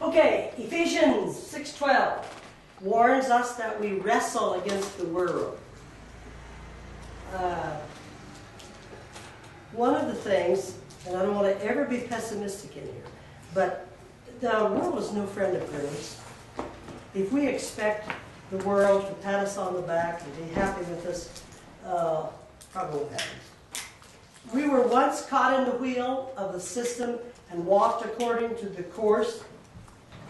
Okay, Ephesians 6:12 warns us that we wrestle against the world. One of the things, and I don't want to ever be pessimistic in here, but the world is no friend of yours. If we expect the world to pat us on the back and be happy with us, probably won't happen. We were once caught in the wheel of the system and walked according to the course,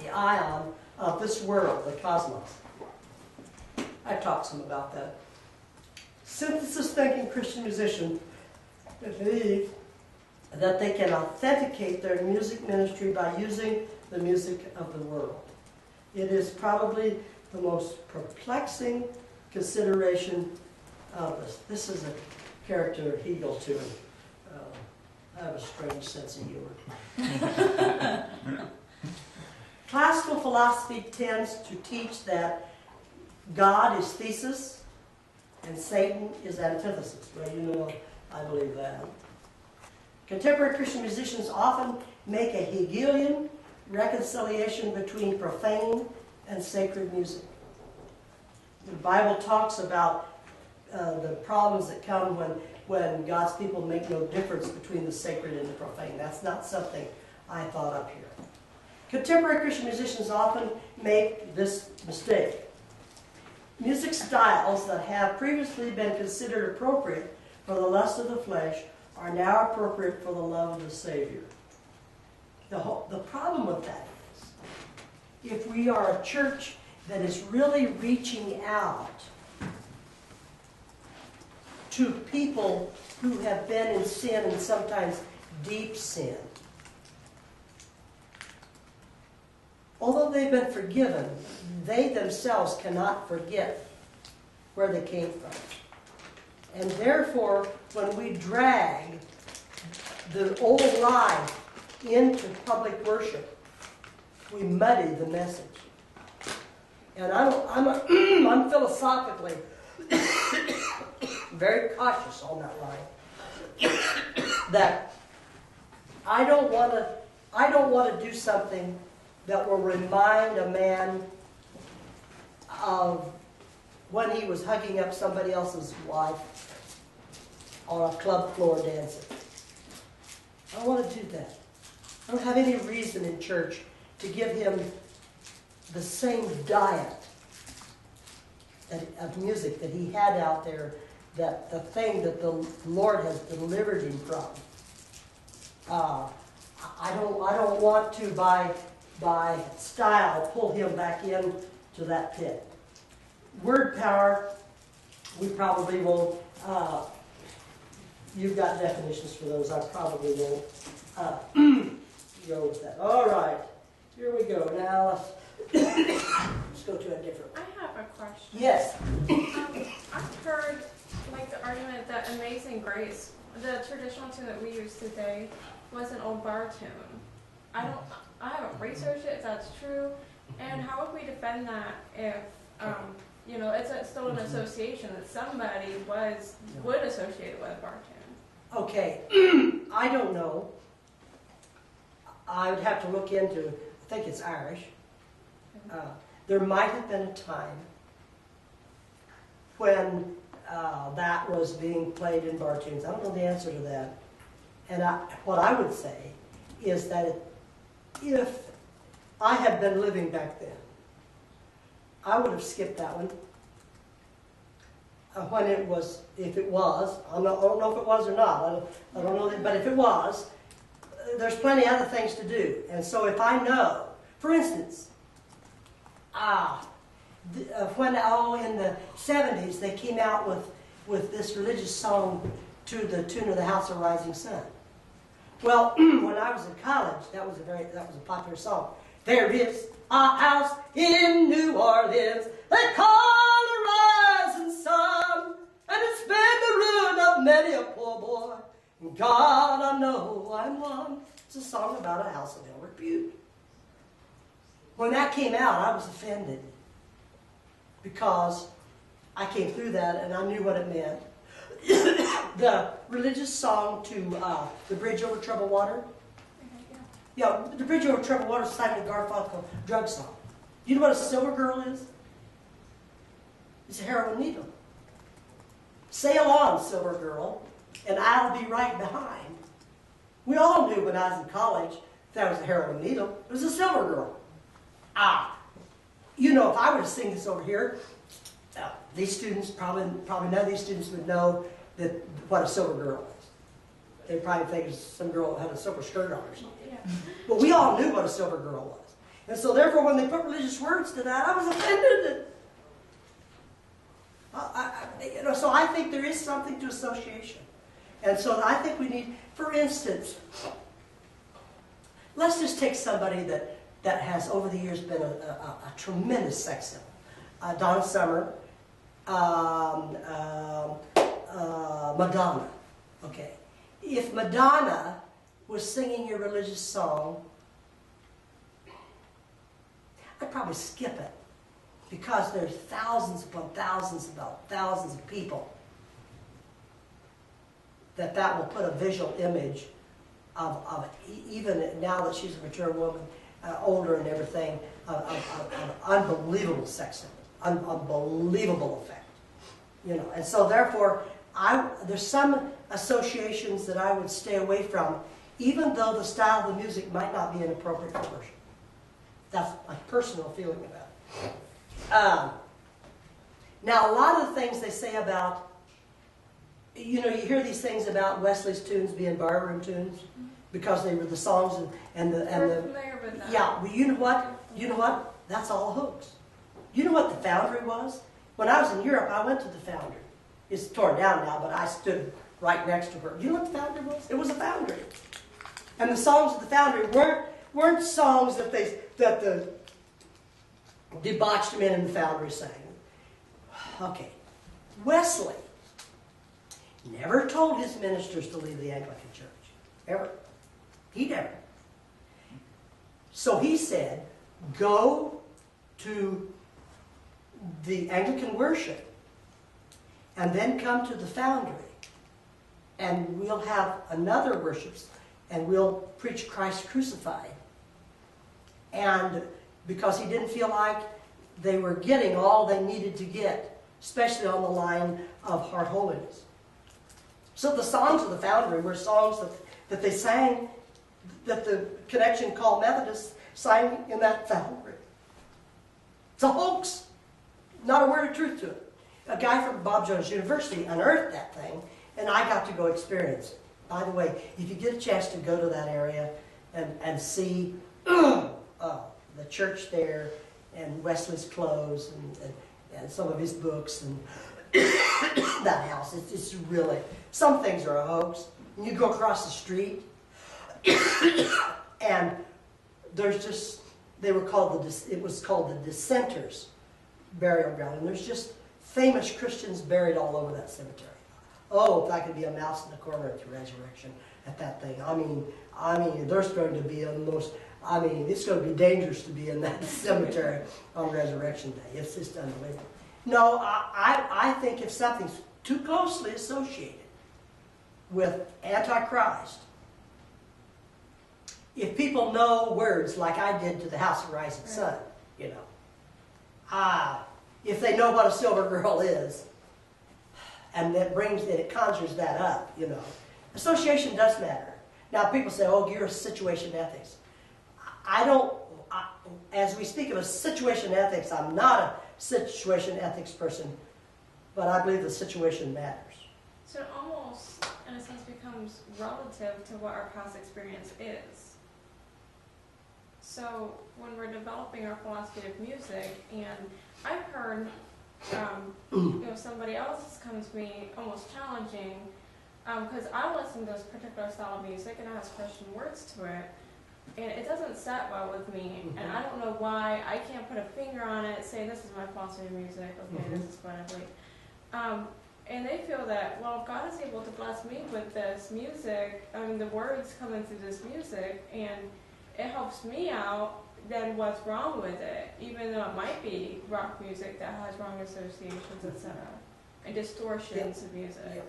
the ion of this world, the cosmos. I talked some about that. Synthesis thinking Christian musicians believe that they can authenticate their music ministry by using the music of the world. It is probably the most perplexing consideration of this. This is a character Hegel too. I have a strange sense of humor. Classical philosophy tends to teach that God is thesis and Satan is antithesis. Well, you know, I believe that. Contemporary Christian musicians often make a Hegelian reconciliation between profane and sacred music. The Bible talks about the problems that come when God's people make no difference between the sacred and the profane. That's not something I thought up here. Contemporary Christian musicians often make this mistake. Music styles that have previously been considered appropriate for the lust of the flesh are now appropriate for the love of the Savior. The problem with that is, if we are a church that is really reaching out to people who have been in sin and sometimes deep sin, although they've been forgiven, they themselves cannot forget where they came from. And therefore, when we drag the old life into public worship, we muddy the message. And I'm philosophically very cautious on that line. That I don't want to do something that will remind a man of when he was hugging up somebody else's wife on a club floor dancing. I don't want to do that. I don't have any reason in church to give him the same diet of music that he had out there, that the thing that the Lord has delivered him from. I don't want to, by style, pull him back in to that pit. Word power, we probably won't. You've got definitions for those. I probably won't go with that. All right, here we go. Now let's go to a different one. I have a question. Yes. I've heard like the argument that Amazing Grace, the traditional tune that we use today, was an old bar tune. I haven't researched it if that's true, and how would we defend that if it's still an association that somebody would associate it with a bar tune? Okay, I don't know. I would have to look into. I think it's Irish. There might have been a time when that was being played in bar tunes. I don't know the answer to that. And what I would say is that if I had been living back then, I would have skipped that one. When it was, if it was, I don't know if it was or not. I don't know, but if it was, there's plenty of other things to do. And so if I know, for instance, when in the 70s they came out with this religious song to the tune of the House of Rising Sun. Well, when I was in college, that was a popular song. There is a house in New Orleans they call the Rising Sun, and it's been the ruin of many a poor boy. God, I know I'm one. It's a song about a house of ill repute. When that came out, I was offended because I came through that and I knew what it meant. The religious song to The Bridge Over Troubled Water, Yeah, the Bridge Over Troubled Water Simon and Garfunkel drug song. Do you know what a silver girl is? It's a heroin needle. Sail on, silver girl, and I'll be right behind. We all knew when I was in college that was a heroin needle. It was a silver girl. You know, if I were to sing this over here, these students, probably none of these students would know what a silver girl is. They'd probably think it's some girl that had a silver skirt on or something. Yeah. But we all knew what a silver girl was. And so therefore, when they put religious words to that, I was offended. So I think there is something to association. And so I think we need, for instance, let's just take somebody that has over the years been a tremendous sex symbol. Donna Summer, Madonna. Okay. If Madonna was singing your religious song, I'd probably skip it. Because there's thousands upon thousands of people that will put a visual image of even now that she's a mature woman, older and everything, of unbelievable sex symbol, unbelievable effect. You know, and so therefore, there's some associations that I would stay away from, even though the style of the music might not be inappropriate for worship. That's my personal feeling about it. Now, a lot of the things they say about, you know, you hear these things about Wesley's tunes being barroom tunes because they were the songs and the familiar with that. yeah. Well, you know what? You know what? That's all hoax. You know what the Foundry was? When I was in Europe, I went to the Foundry. It's torn down now, but I stood right next to her. You know what the Foundry was? It was a Foundry, and the songs of the Foundry weren't songs that the debauched men in the Foundry sang. Okay. Wesley never told his ministers to leave the Anglican Church. Ever. He never. So he said, go to the Anglican worship and then come to the Foundry and we'll have another worship and we'll preach Christ crucified. And because he didn't feel like they were getting all they needed to get, especially on the line of heart holiness. So the songs of the Foundry were songs that they sang, that the connection called Methodists sang in that Foundry. It's a hoax. Not a word of truth to it. A guy from Bob Jones University unearthed that thing, and I got to go experience it. By the way, if you get a chance to go to that area and see the church there, and Wesley's clothes, and some of his books, and that house. It's really, some things are a hoax. And you go across the street, and there's just, it was called the Dissenters burial ground, and there's just famous Christians buried all over that cemetery. Oh, if I could be a mouse in the corner at the resurrection at that thing. I mean, there's going to be it's going to be dangerous to be in that cemetery on Resurrection Day. It's just unbelievable. No, I think if something's too closely associated with Antichrist, if people know words like I did to the House of Rising Sun, you know, if they know what a silver girl is, and it conjures that up, you know, association does matter. Now people say, oh, you're a situation ethics. As we speak of a situation ethics, I'm not a situation ethics person, but I believe the situation matters. So it almost, in a sense, becomes relative to what our past experience is. So when we're developing our philosophy of music, and I've heard somebody else has come to me almost challenging, because I listen to this particular style of music and it has Christian words to it, and it doesn't set well with me, and I don't know why. I can't put a finger on it, say this is my philosophy of music, okay, this is what I believe. And they feel that, well, if God is able to bless me with this music, the words coming through this music, and it helps me out, then what's wrong with it? Even though it might be rock music that has wrong associations, etc., and distortions of music. Yeah.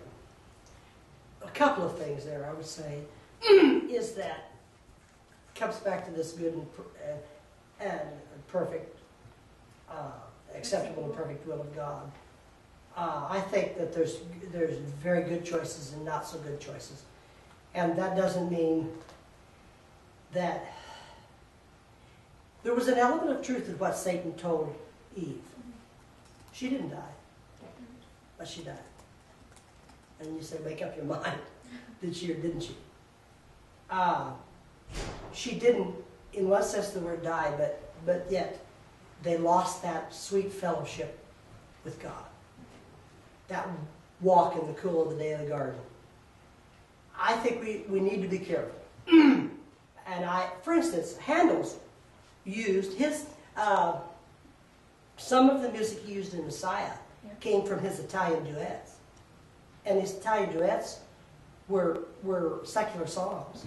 A couple of things there, I would say, is that comes back to this good and perfect, acceptable and perfect will of God. I think that there's very good choices and not so good choices. And that doesn't mean that there was an element of truth in what Satan told Eve. She didn't die, but she died. And you say, make up your mind. Did she or didn't she? She didn't, in one sense, the word die, but yet they lost that sweet fellowship with God. That walk in the cool of the day of the garden. I think we need to be careful. And for instance, Handel's used his, some of the music he used in Messiah came from his Italian duets. And his Italian duets were secular songs.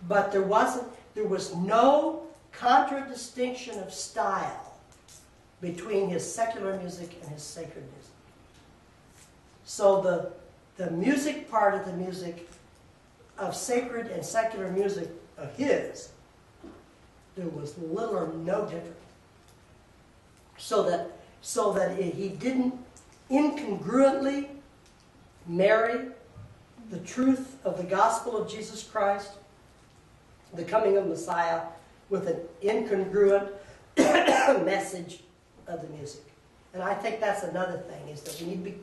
But there was no contradistinction of style between his secular music and his sacred music. So the music part of the music of sacred and secular music of his, there was little or no difference. So that he didn't incongruently marry the truth of the gospel of Jesus Christ, the coming of Messiah, with an incongruent message of the music. And I think that's another thing, is that we need to be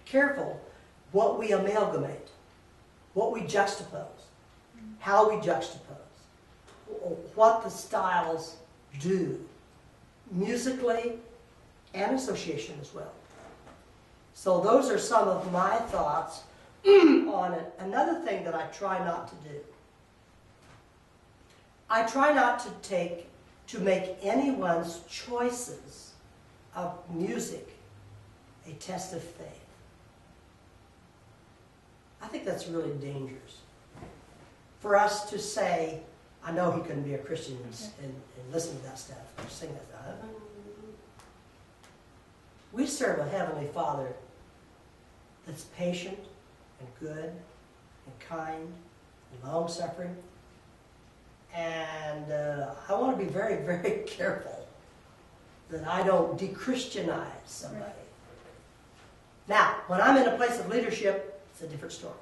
careful what we amalgamate, what we juxtapose, how we juxtapose, what the styles do, musically and association as well. So those are some of my thoughts on it. Another thing that I try not to do, I try not to make anyone's choices of music a test of faith. I think that's really dangerous. For us to say, I know he couldn't be a Christian and listen to that stuff, or sing that stuff. We serve a Heavenly Father that's patient and good and kind and long-suffering. And I want to be very, very careful that I don't de-Christianize somebody. Right. Now, when I'm in a place of leadership, it's a different story.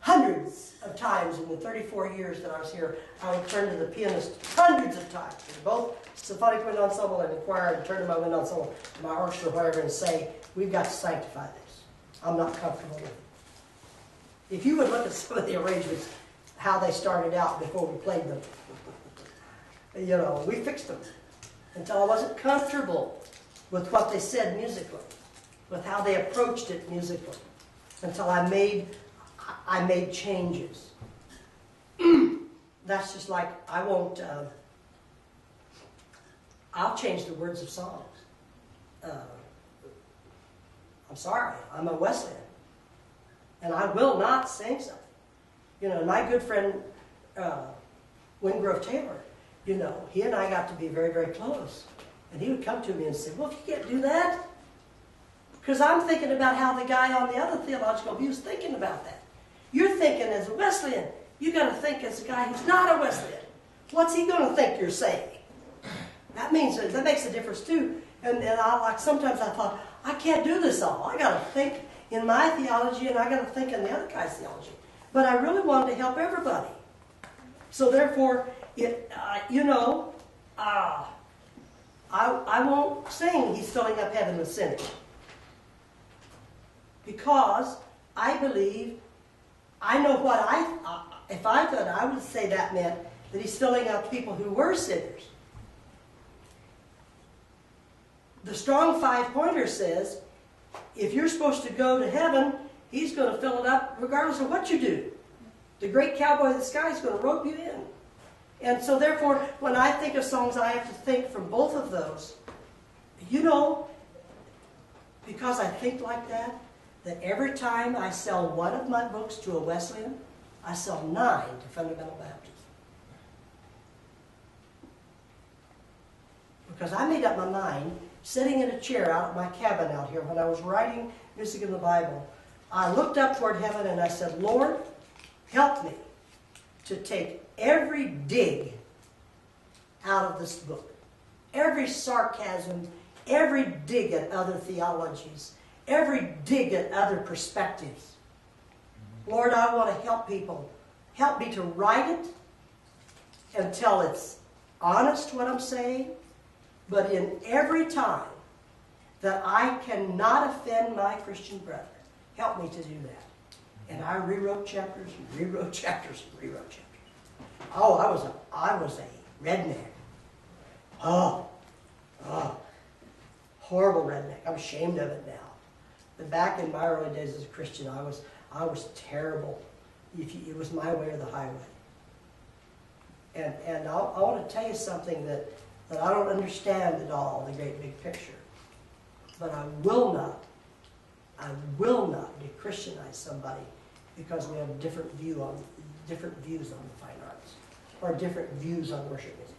Hundreds of times in the 34 years that I was here, I would turn to the pianist hundreds of times, both symphonic wind ensemble and the choir, and turn to my wind ensemble, my orchestra, whatever, and say, we've got to sanctify this. I'm not comfortable with it. If you would look at some of the arrangements, how they started out before we played them, you know, we fixed them until I wasn't comfortable with what they said musically, with how they approached it musically, until I made changes. That's just like, I won't, I'll change the words of songs. I'm sorry, I'm a Wesleyan, and I will not sing something. You know, my good friend, Wingrove Taylor, you know, he and I got to be very, very close. And he would come to me and say, well, if you can't do that, because I'm thinking about how the guy on the other theological view is thinking about that. You're thinking as a Wesleyan. You got to think as a guy who's not a Wesleyan. What's he going to think you're saying? That makes a difference too. And sometimes I thought, I can't do this all. I got to think in my theology, and I got to think in the other guy's theology. But I really wanted to help everybody. So therefore, I won't sing He's Filling Up Heaven with Sinners. Because I believe, I know what if I thought, I would say that meant that He's filling up people who were sinners. The strong five-pointer says, if you're supposed to go to heaven, He's going to fill it up regardless of what you do. The great cowboy of the sky is going to rope you in. And so therefore, when I think of songs, I have to think from both of those. You know, because I think like that every time I sell one of my books to a Wesleyan, I sell 9 to Fundamental Baptists. Because I made up my mind, sitting in a chair out at my cabin out here when I was writing Music in the Bible, I looked up toward heaven and I said, Lord, help me to take every dig out of this book, every sarcasm, every dig at other theologies, every dig at other perspectives. Lord, I want to help people. Help me to write it until it's honest what I'm saying, but in every time that I cannot offend my Christian brother, help me to do that. And I rewrote chapters, and rewrote chapters, and rewrote chapters. Oh, I was a redneck. Oh, horrible redneck. I'm ashamed of it now. But back in my early days as a Christian, I was terrible. It was my way or the highway. And I want to tell you something that I don't understand at all, the great big picture. But I will not de-Christianize somebody because we have different views on the fine arts or different views on worship music.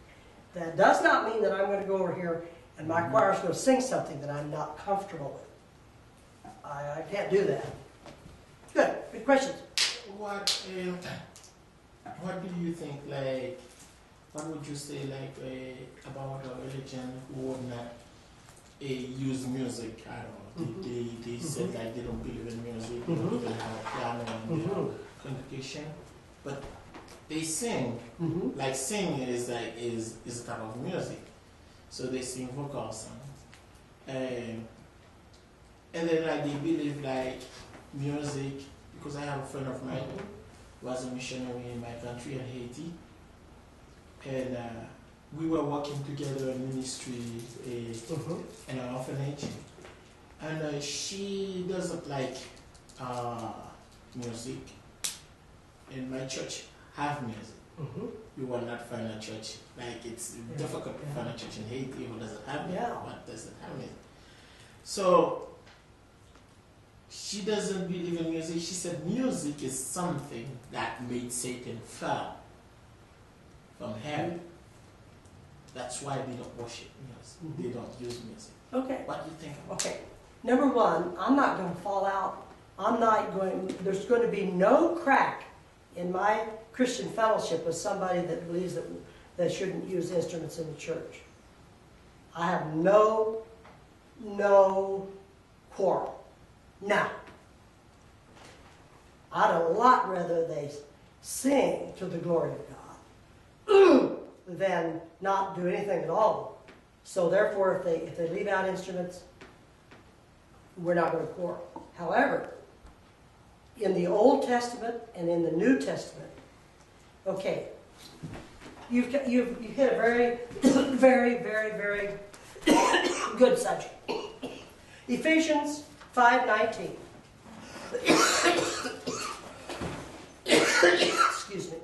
That does not mean that I'm going to go over here and my choir is going to sing something that I'm not comfortable with. I can't do that. Good questions. What do you think, like, what would you say, like, about a religion who would not use music at all? They said, like, they don't believe in music, they don't even have a piano in their congregation, but they sing. Like, singing is a type of music. So they sing vocal songs. And then, like, they believe, like, music, because I have a friend of mine who was a missionary in my country, in Haiti. And we were working together in ministry in an orphanage. And she doesn't like music. And my church have music. You will not find a church. Like, it's difficult to find a church in Haiti who doesn't have music. What doesn't have music? So she doesn't believe in music. She said music is something that made Satan fall from heaven. That's why they don't worship music. They don't use music. Okay. What do you think about Okay. Number one, I'm not going to fall out. There's going to be no crack in my Christian fellowship with somebody that believes that they shouldn't use instruments in the church. I have no quarrel. Now, I'd a lot rather they sing to the glory of God than not do anything at all. So therefore, if they leave out instruments, we're not going to quarrel. However, in the Old Testament and in the New Testament, okay, you've hit a very, very, very, very good subject. Ephesians 5:19. Excuse me.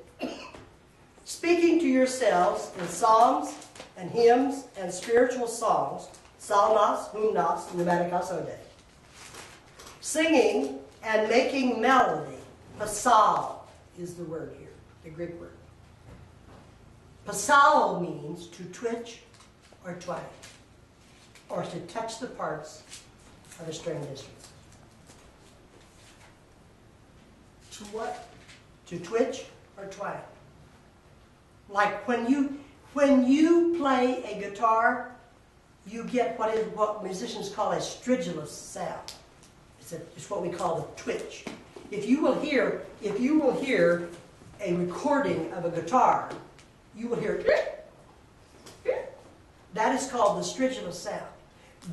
Speaking to yourselves in psalms and hymns and spiritual songs, psalmos, hymnos, pneumatikos ode, singing and making melody. Pasal is the word here, the Greek word. Pasal means to twitch or twang, or to touch the parts of a stringed instrument. To what? To twitch or twang. Like when you play a guitar, you get what musicians call a stridulous sound. It's what we call the twitch. If you will hear a recording of a guitar, you will hear that is called the stridulous sound.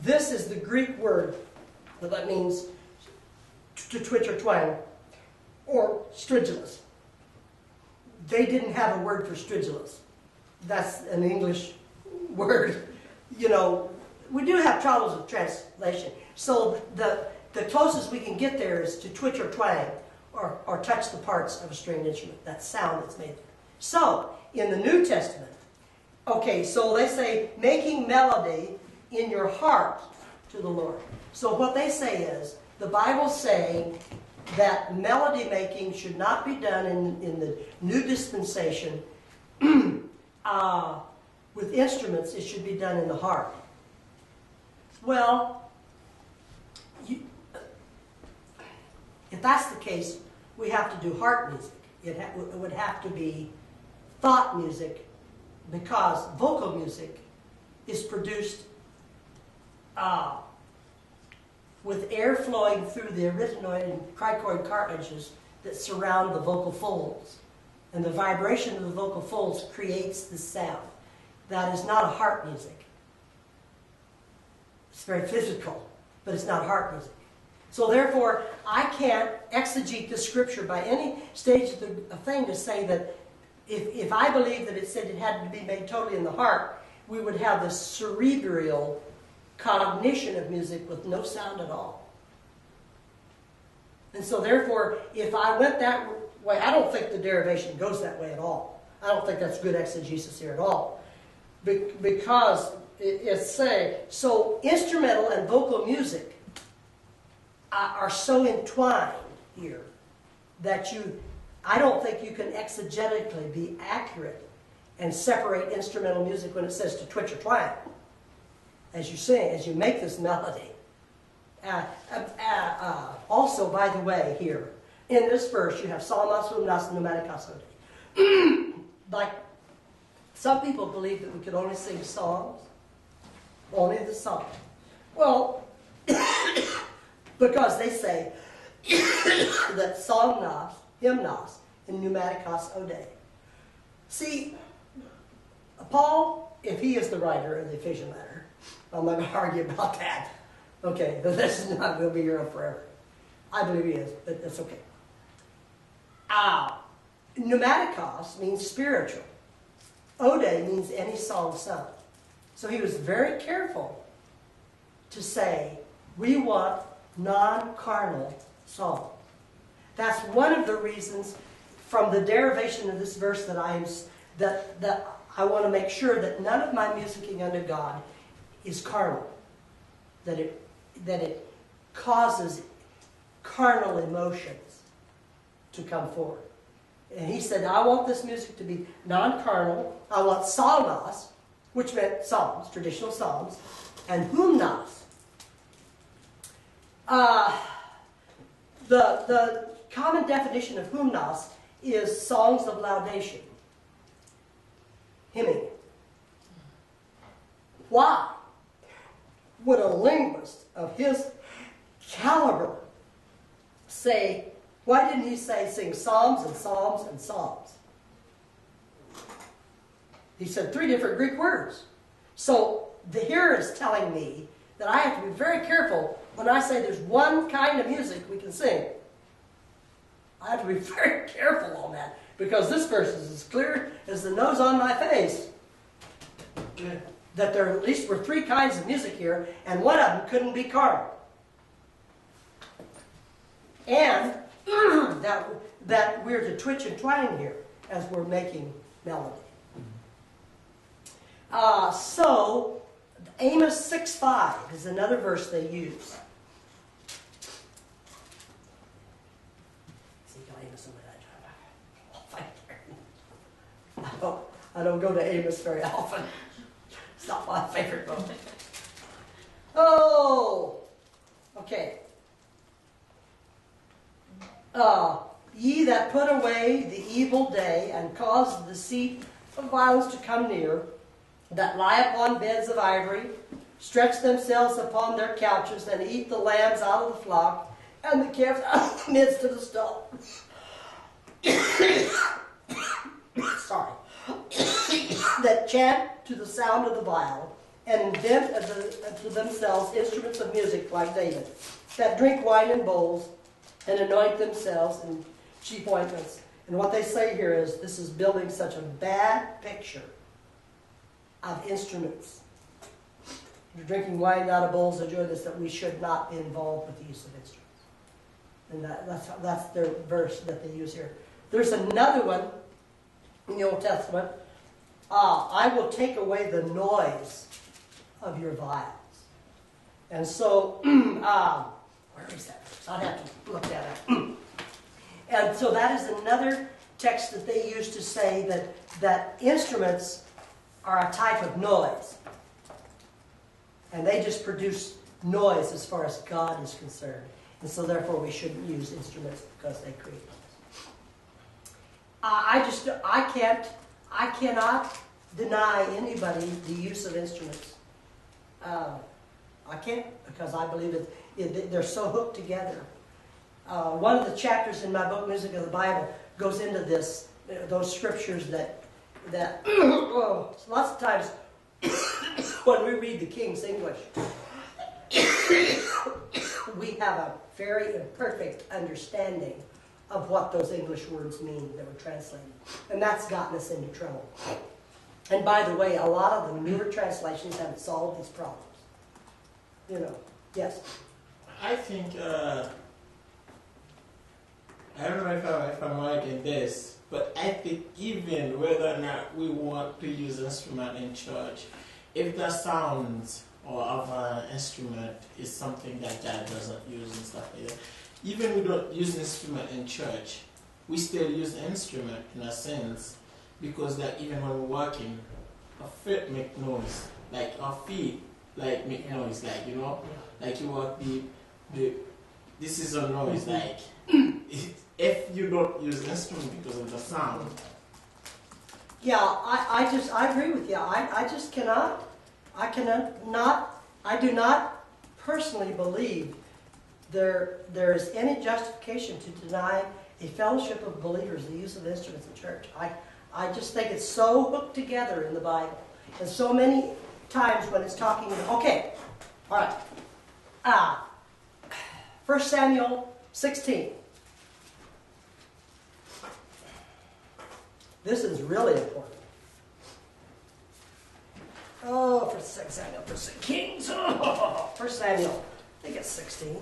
This is the Greek word that means to twitch or twang, or stridulous. They didn't have a word for stridulous. That's an English word. You know, we do have troubles with translation. So the closest we can get there is to twitch or twang, or touch the parts of a stringed instrument, that sound that's made there. So, in the New Testament, okay, so they say, making melody in your heart to the Lord. So what they say is, the Bible's saying that melody making should not be done in the new dispensation with instruments. It should be done in the heart. Well, if that's the case, we have to do heart music. It would have to be thought music, because vocal music is produced with air flowing through the arytenoid and cricoid cartilages that surround the vocal folds. And the vibration of the vocal folds creates the sound. That is not a heart music. It's very physical, but it's not heart music. So therefore, I can't exegete the scripture by any stage of the thing to say that if I believe that it said it had to be made totally in the heart, we would have this cerebral cognition of music with no sound at all. And so therefore, if I went that way, I don't think the derivation goes that way at all. I don't think that's good exegesis here at all. Because it's saying, so instrumental and vocal music are so entwined here that I don't think you can exegetically be accurate and separate instrumental music when it says to twitch or twang. As you sing, as you make this melody. Also, by the way, here, in this verse, you have Psalmas, Hymnas, Pneumaticas Ode. Like, some people believe that we could only sing songs, only the song. Well, because they say that Psalmos, Hymnas, and Pneumaticas Ode. See, Paul, if he is the writer of the Ephesian letter, I'm not going to argue about that. Okay, but this is not going to be here forever. I believe he is, but that's okay. Pneumaticos means spiritual. Ode means any song sung. So he was very careful to say, we want non-carnal song. That's one of the reasons from the derivation of this verse that I want to make sure that none of my musicking unto God is carnal. That it causes carnal emotions to come forward. And he said, I want this music to be non-carnal. I want psalmos, which meant psalms, traditional psalms, and hymnas. The common definition of hymnas is songs of laudation, hymning. Why would a linguist of his caliber say, why didn't he say sing psalms and psalms and psalms? He said 3 different Greek words. So the here is telling me that I have to be very careful when I say there's one kind of music we can sing. I have to be very careful on that, because this verse is as clear as the nose on my face. That there at least were 3 kinds of music here, and one of them couldn't be carnal. And that we're to twitch and twang here as we're making melody. So Amos 6:5 is another verse they use. See, Amos I don't go to Amos very often. It's not my favorite book. Oh, okay. Ye that put away the evil day and cause the seat of violence to come near, that lie upon beds of ivory, stretch themselves upon their couches, and eat the lambs out of the flock, and the calves out of the midst of the stall. Sorry. That chant to the sound of the viol, and invent to themselves instruments of music like David, that drink wine in bowls, and anoint themselves in cheap ointments. And what they say here is, this is building such a bad picture of instruments. You're drinking wine out of bowls and doing this, that we should not be involved with the use of instruments. And that's their verse that they use here. There's another one in the Old Testament. I will take away the noise of your viols. And so, where is that verse? I'd have to look that up. And so that is another text that they use to say that instruments are a type of noise. And they just produce noise as far as God is concerned. And so therefore we shouldn't use instruments because they create noise. I cannot deny anybody the use of instruments. I can't, because I believe they're so hooked together. One of the chapters in my book, Music of the Bible, goes into this, those scriptures that lots of times when we read the King's English, we have a very imperfect understanding of what those English words mean that were translated. And that's gotten us into trouble. And by the way, a lot of the newer translations haven't solved these problems. You know, yes? I think, I don't know if I'm right in this, but I think even whether or not we want to use instrument in church, if the sounds or of an instrument is something that God doesn't use and stuff like that, even we don't use instrument in church, we still use instrument in a sense, because that even when we're walking, our feet make noise, like our feet like make noise, like, you know, like you walk this is a noise, like if you don't use instrument because of the sound. Yeah, I agree with you. I do not personally believe there is any justification to deny a fellowship of believers the use of instruments in church. I just think it's so hooked together in the Bible. And so many times when it's talking, okay, all right. 1 Samuel 16. This is really important. Oh, 1 Samuel, 1 Kings. Oh, 1 Samuel, I think it's 16.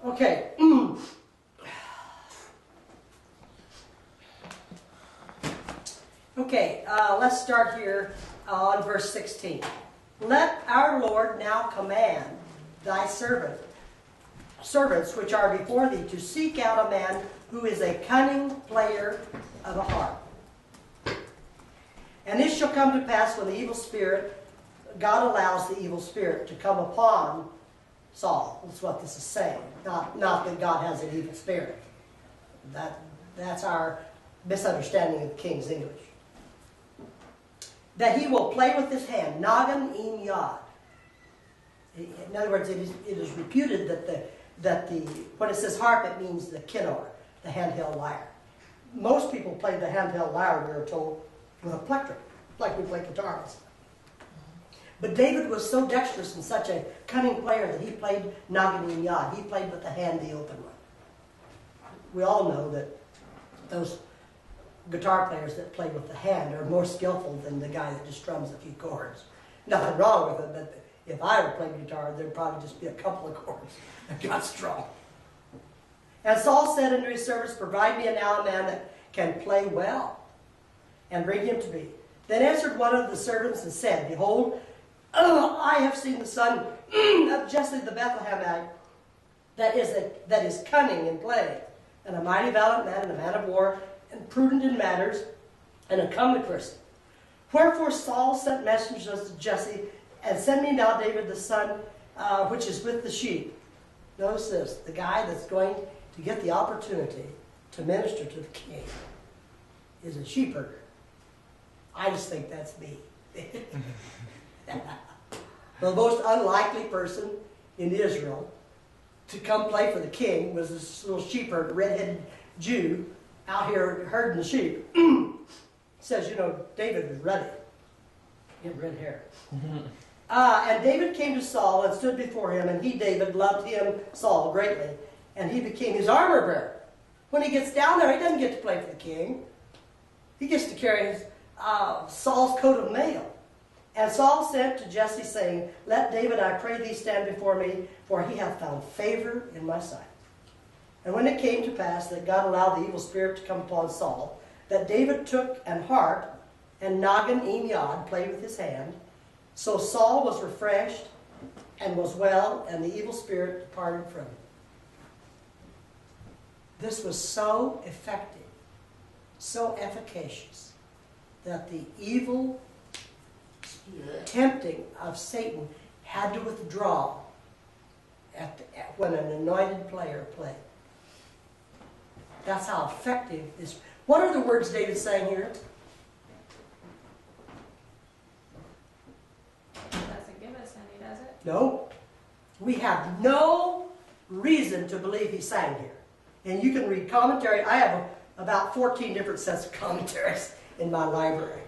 Okay. Okay, let's start here on verse 16. Let our Lord now command thy servants which are before thee to seek out a man who is a cunning player of a harp. And it shall come to pass when the evil spirit, God allows the evil spirit to come upon Saul. That's what this is saying. Not that God has an evil spirit. That's our misunderstanding of the King's English. That he will play with his hand, nagan im yad. In other words, it is reputed that when it says harp, it means the kinnor, the handheld lyre. Most people play the handheld lyre, we are told, with a plectrum, like we play guitars. But David was so dexterous and such a cunning player that he played nagan im yad. He played with the hand, the open one. We all know that those guitar players that play with the hand are more skillful than the guy that just strums a few chords. Nothing wrong with it, but if I were playing guitar, there'd probably just be a couple of chords that got strung. And Saul said unto his servants, provide me now a man that can play well, and bring him to me. Then answered one of the servants and said, behold, I have seen the son of Jesse the Bethlehemite, that is cunning in play, and a mighty valiant man, and a man of war, and prudent in matters, and a comely person. Wherefore Saul sent messengers to Jesse, and send me now David the son, which is with the sheep. Notice this, the guy that's going to get the opportunity to minister to the king is a sheepherder. I just think that's me. The most unlikely person in Israel to come play for the king was this little sheepherder, red-headed Jew, out here herding the sheep. Says, you know, David was ready. He had red hair. And David came to Saul and stood before him, and he, David, loved him, Saul, greatly, and he became his armor bearer. When he gets down there, he doesn't get to play for the king. He gets to carry his, Saul's coat of mail. And Saul sent to Jesse, saying, let David, I pray thee, stand before me, for he hath found favor in my sight. And when it came to pass that God allowed the evil spirit to come upon Saul, that David took an harp and nagan im yad, played with his hand, so Saul was refreshed and was well, and the evil spirit departed from this was so effective, so efficacious, that the evil tempting of Satan had to withdraw when an anointed player played. That's how effective this. What are the words David's saying here? It doesn't give us any, does it? No. We have no reason to believe he sang here. And you can read commentary. I have about 14 different sets of commentaries in my library.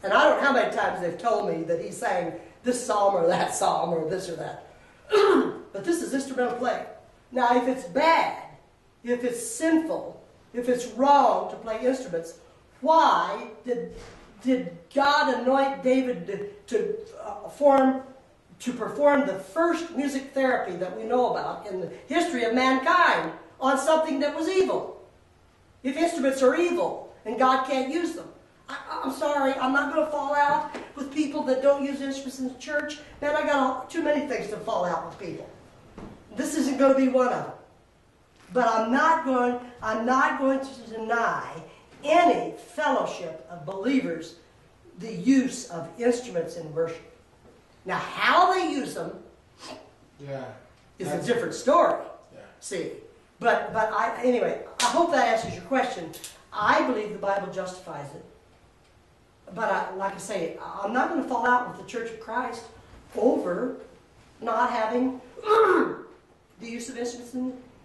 And I don't know how many times they've told me that he sang this psalm or that psalm or this or that. But this is instrumental playing. Now, if it's bad, if it's sinful, if it's wrong to play instruments, why did God anoint David to perform the first music therapy that we know about in the history of mankind on something that was evil? If instruments are evil and God can't use them. I'm sorry, I'm not going to fall out with people that don't use instruments in the church. Man, I got too many things to fall out with people. This isn't going to be one of them. But I'm not going to deny any fellowship of believers the use of instruments in worship. Now, how they use them is a different story. Yeah. See, but anyway, I hope that answers your question. I believe the Bible justifies it. But like I say, I'm not going to fall out with the Church of Christ over not having the use of instruments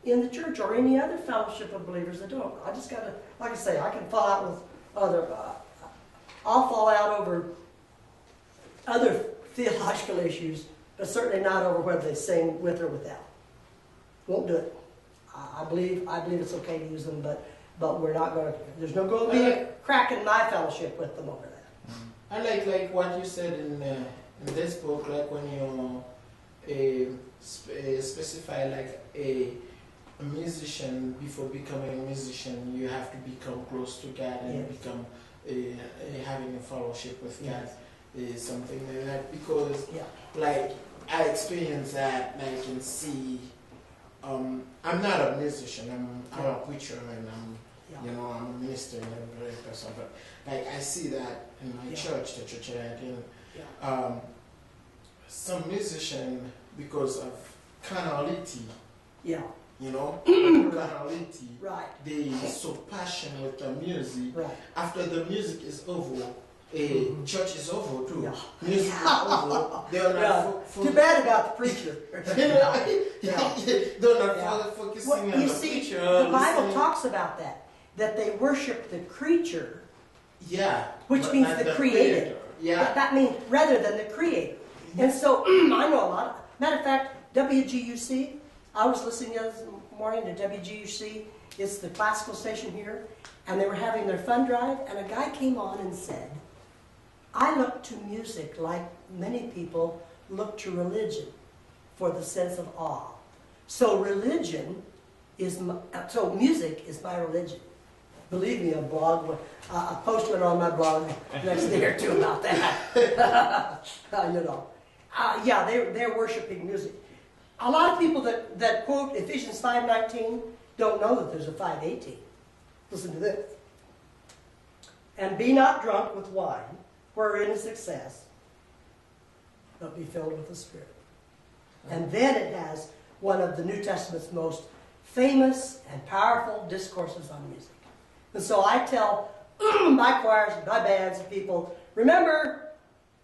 in the church or any other fellowship of believers that don't. I just got to, like I say, I can fall out with I'll fall out over other theological issues, but certainly not over whether they sing with or without. Won't do it. I believe it's okay to use them, but we're not going to. There's no going to be a crack in my fellowship with them over that. I like what you said in this book, like when you specify like a musician, before becoming a musician, you have to become close to God and Yes. become having a fellowship with God. Yes. Something like that, because like I experienced that like in C. I'm not a musician. I'm a preacher and I'm a minister and a great person. But like I see that in my church, the church that I'm in. Some musician, because of carnality, carnality, Right. they so passionate with the music. Right. After the music is over, church is over too. Yeah. Music is over. They are not Too bad about the preacher. they're not focusing Well, on you the see, preacher. the Bible listening. talks about that they worship the creature, which but means not the created. creator. Yeah. But that means rather than the creator. And so I know a lot. Matter of fact, WGUC, I was listening the other morning to WGUC. It's the classical station here. And they were having their fund drive. And a guy came on and said, I look to music like many people look to religion for the sense of awe. So music is my religion. Believe me, a post went on my blog next day or two about that. They're worshiping music. A lot of people that quote Ephesians 5:19 don't know that there's a 5:18. Listen to this. And be not drunk with wine, wherein is excess, but be filled with the Spirit. And then it has one of the New Testament's most famous and powerful discourses on music. And so I tell my choirs, my bands, and people, remember,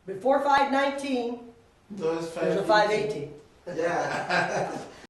before 5:19, There's there's a 5:18. Yeah.